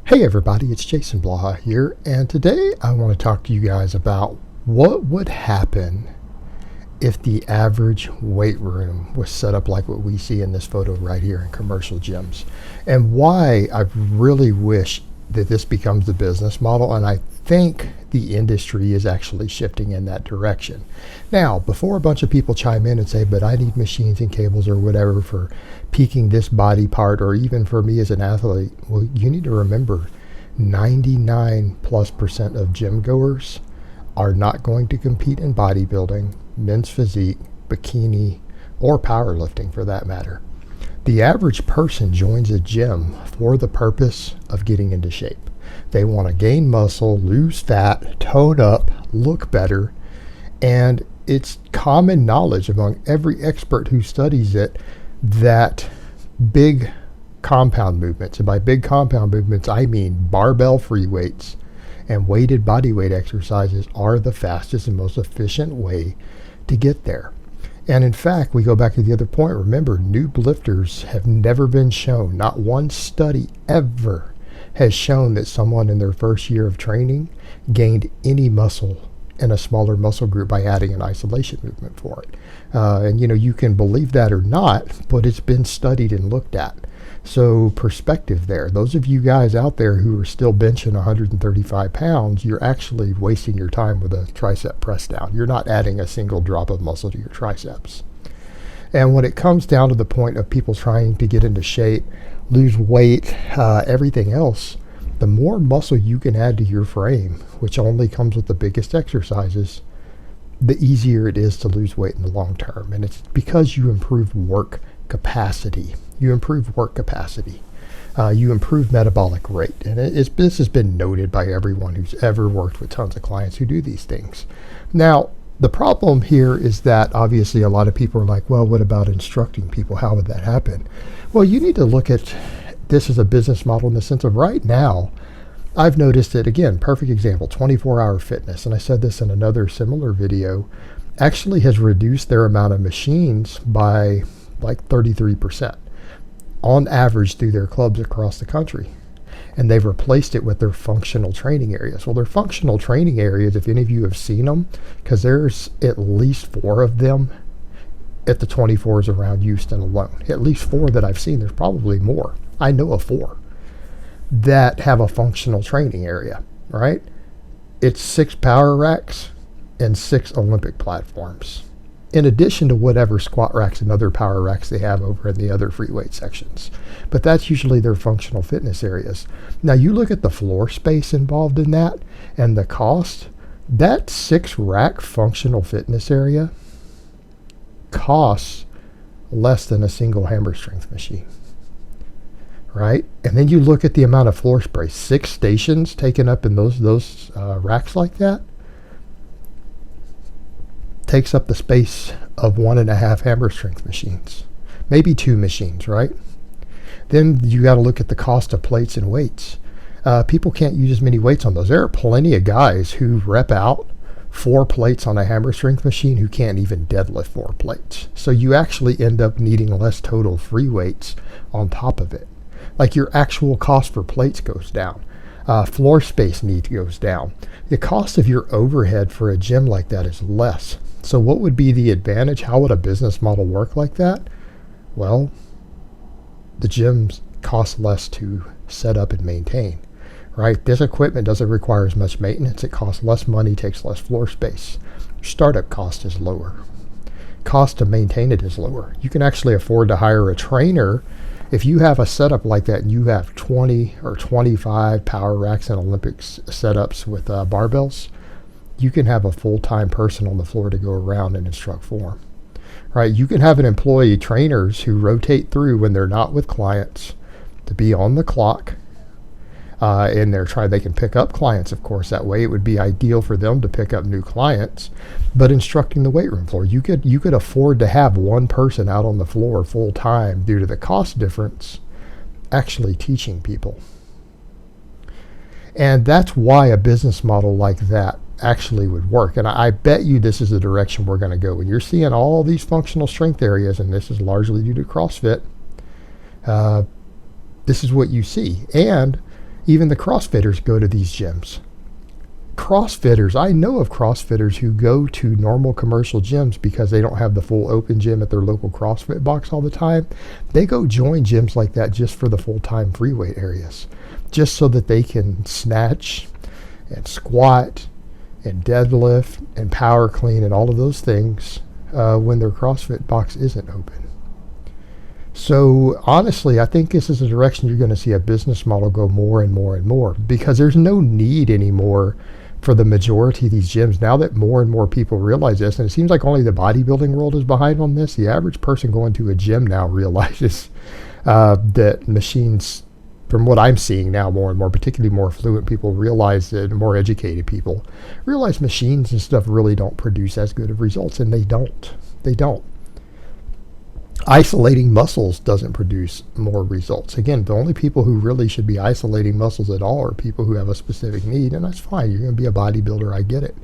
Hey everybody, it's Jason Blaha here, and today I want to talk to you guys about what would happen if the average weight room was set up like what we see in this photo right here in commercial gyms, and why I really wish that this becomes the business model, and I think the industry is actually shifting in that direction. Now, before a bunch of people chime in and say, but I need machines and cables or whatever for peaking this body part, or even for me as an athlete, well, you need to remember 99+% of gym goers are not going to compete in bodybuilding, men's physique, bikini, or powerlifting for that matter. The average person joins a gym for the purpose of getting into shape. They want to gain muscle, lose fat, tone up, look better, and it's common knowledge among every expert who studies it that big compound movements, and by big compound movements I mean barbell free weights and weighted body weight exercises, are the fastest and most efficient way to get there. And in fact, we go back to the other point. Remember, noob lifters have never been shown, not one study ever has shown that someone in their first year of training gained any muscle in a smaller muscle group by adding an isolation movement for it. And you can believe that or not, but it's been studied and looked at. So perspective there. Those of you guys out there who are still benching 135 pounds, you're actually wasting your time with a tricep press down. You're not adding a single drop of muscle to your triceps. And when it comes down to the point of people trying to get into shape, lose weight, everything else, the more muscle you can add to your frame, which only comes with the biggest exercises, the easier it is to lose weight in the long term. And it's because you improve work capacity. You improve work capacity. You improve metabolic rate. And this has been noted by everyone who's ever worked with tons of clients who do these things. Now, the problem here is that obviously a lot of people are like, well, what about instructing people? How would that happen? Well, you need to look at this as a business model in the sense of right now, I've noticed it, again, perfect example, 24-hour fitness, and I said this in another similar video, actually has reduced their amount of machines by like 33% on average through their clubs across the country. And they've replaced it with their functional training areas. Well, their functional training areas, if any of you have seen them, because there's at least 4 of them at the 24s around Houston alone. At least 4 that I've seen. There's probably more. I know of 4 that have a functional training area, right? It's 6 power racks and 6 Olympic platforms, in addition to whatever squat racks and other power racks they have over in the other free weight sections. But that's usually their functional fitness areas. Now you look at the floor space involved in that and the cost, that 6 rack functional fitness area costs less than a single hammer strength machine, right? And then you look at the amount of floor space, 6 stations taken up in those racks like that, takes up the space of 1.5 hammer strength machines, maybe 2 machines, right? Then you got to look at the cost of plates and weights. People can't use as many weights on those. There are plenty of guys who rep out 4 plates on a hammer strength machine who can't even deadlift 4 plates. So you actually end up needing less total free weights on top of it. Like your actual cost for plates goes down. Floor space need goes down. The cost of your overhead for a gym like that is less. So what would be the advantage? How would a business model work like that? Well, the gyms cost less to set up and maintain, right? This equipment doesn't require as much maintenance. It costs less money, takes less floor space. Startup cost is lower. Cost to maintain it is lower. You can actually afford to hire a trainer. If you have a setup like that and you have 20 or 25 power racks and Olympics setups with barbells, you can have a full-time person on the floor to go around and instruct for them, right? You can have an employee trainers who rotate through when they're not with clients to be on the clock, and they can pick up clients, of course. That way it would be ideal for them to pick up new clients, but instructing the weight room floor, you could afford to have one person out on the floor full time due to the cost difference actually teaching people. And that's why a business model like that actually would work. And I bet you this is the direction we're going to go. When you're seeing all these functional strength areas, and this is largely due to CrossFit, this is what you see. And Even the CrossFitters go to these gyms. CrossFitters, I know of CrossFitters who go to normal commercial gyms because they don't have the full open gym at their local CrossFit box all the time. They go join gyms like that just for the full-time free weight areas, just so that they can snatch and squat and deadlift and power clean and all of those things when their CrossFit box isn't open. So honestly, I think this is a direction you're going to see a business model go more and more and more, because there's no need anymore for the majority of these gyms. Now that more and more people realize this, and it seems like only the bodybuilding world is behind on this, the average person going to a gym now realizes that machines, from what I'm seeing now more and more, particularly more affluent people realize that, more educated people realize machines and stuff really don't produce as good of results, and they don't. Isolating muscles doesn't produce more results. Again, the only people who really should be isolating muscles at all are people who have a specific need, and that's fine. You're going to be a bodybuilder, I get it.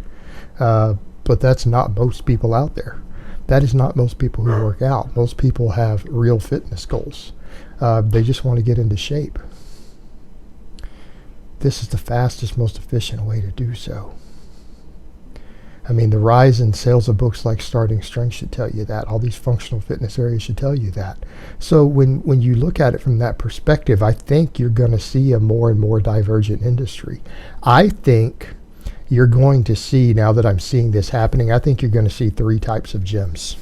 But that's not most people out there. That is not most people who work out. Most people have real fitness goals. They just want to get into shape. This is the fastest, most efficient way to do so. I mean, the rise in sales of books like Starting Strength should tell you that. All these functional fitness areas should tell you that. So when you look at it from that perspective, I think you're going to see a more and more divergent industry. I think you're going to see, now that I'm seeing this happening, I think you're going to see 3 types of gyms.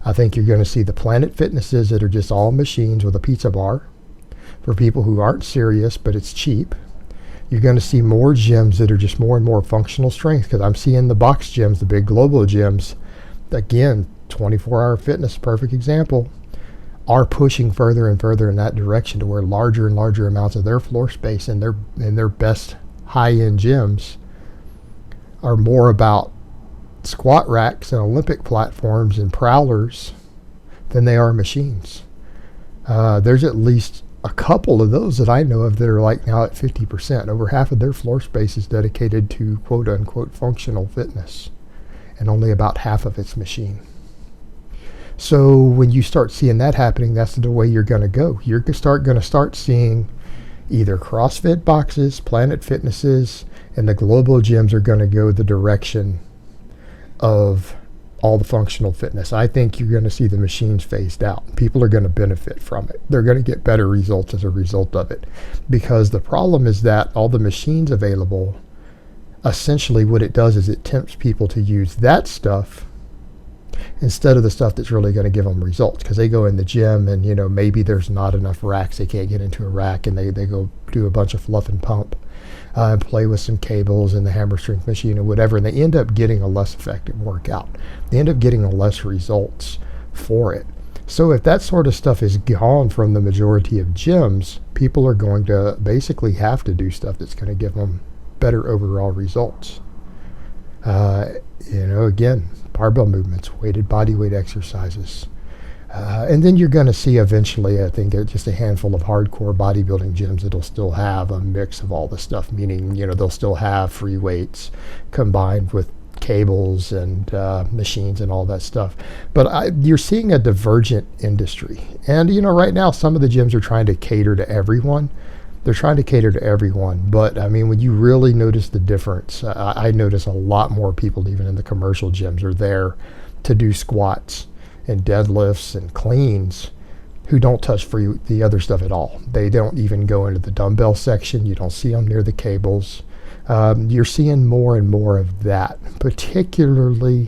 I think you're going to see the Planet Fitnesses that are just all machines with a pizza bar for people who aren't serious, but it's cheap. You're going to see more gyms that are just more and more functional strength, because I'm seeing the box gyms, the big global gyms, again, 24-hour fitness, perfect example, are pushing further and further in that direction to where larger and larger amounts of their floor space and their best high-end gyms are more about squat racks and Olympic platforms and prowlers than they are machines. There's at least a couple of those that I know of that are like now at 50%. Over half of their floor space is dedicated to quote unquote functional fitness, and only about half of it's machine. So when you start seeing that happening, that's the way you're going to go. You're going to start seeing either CrossFit boxes, Planet Fitnesses, and the global gyms are going to go the direction of all the functional fitness. I think you're going to see the machines phased out. People are going to benefit from it. They're going to get better results as a result of it. Because the problem is that all the machines available, essentially what it does is it tempts people to use that stuff instead of the stuff that's really going to give them results. Because they go in the gym and, maybe there's not enough racks. They can't get into a rack, and they go do a bunch of fluff and pump. And play with some cables in the hammer strength machine or whatever, and they end up getting a less effective workout. They end up getting less results for it. So if that sort of stuff is gone from the majority of gyms, people are going to basically have to do stuff that's going to give them better overall results. Again, barbell movements, weighted body weight exercises. And then you're going to see eventually, I think, just a handful of hardcore bodybuilding gyms that'll still have a mix of all the stuff, meaning, they'll still have free weights combined with cables and machines and all that stuff. But you're seeing a divergent industry. And, right now, some of the gyms are trying to cater to everyone. They're trying to cater to everyone. But, I mean, when you really notice the difference, I notice a lot more people, even in the commercial gyms, are there to do squats and deadlifts and cleans, who don't touch the other stuff at all. They don't even go into the dumbbell section. You don't see them near the cables. You're seeing more and more of that, particularly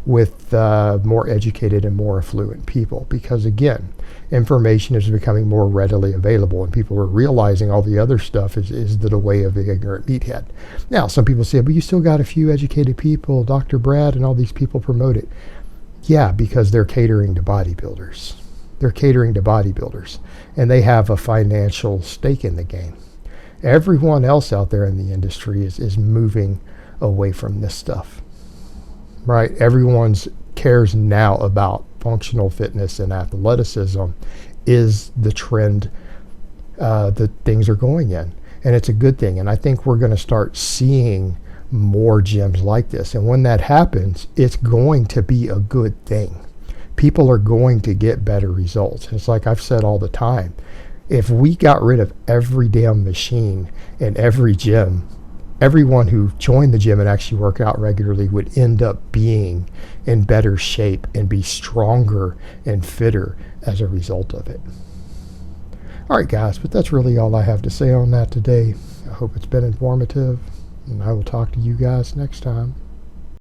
with more educated and more affluent people, because again, information is becoming more readily available, and people are realizing all the other stuff is the way of the ignorant meathead. Now, some people say, but you still got a few educated people, Dr. Brad and all these people promote it. Yeah, because they're catering to bodybuilders. And they have a financial stake in the game. Everyone else out there in the industry is moving away from this stuff, right? Everyone's cares now about functional fitness and athleticism is the trend that things are going in. And it's a good thing. And I think we're going to start seeing more gyms like this, and when that happens, it's going to be a good thing. People are going to get better results. It's like I've said all the time, If we got rid of every damn machine in every gym, everyone who joined the gym and actually worked out regularly would end up being in better shape and be stronger and fitter as a result of it. All right, guys, but that's really all I have to say on that today. I hope it's been informative, and I will talk to you guys next time.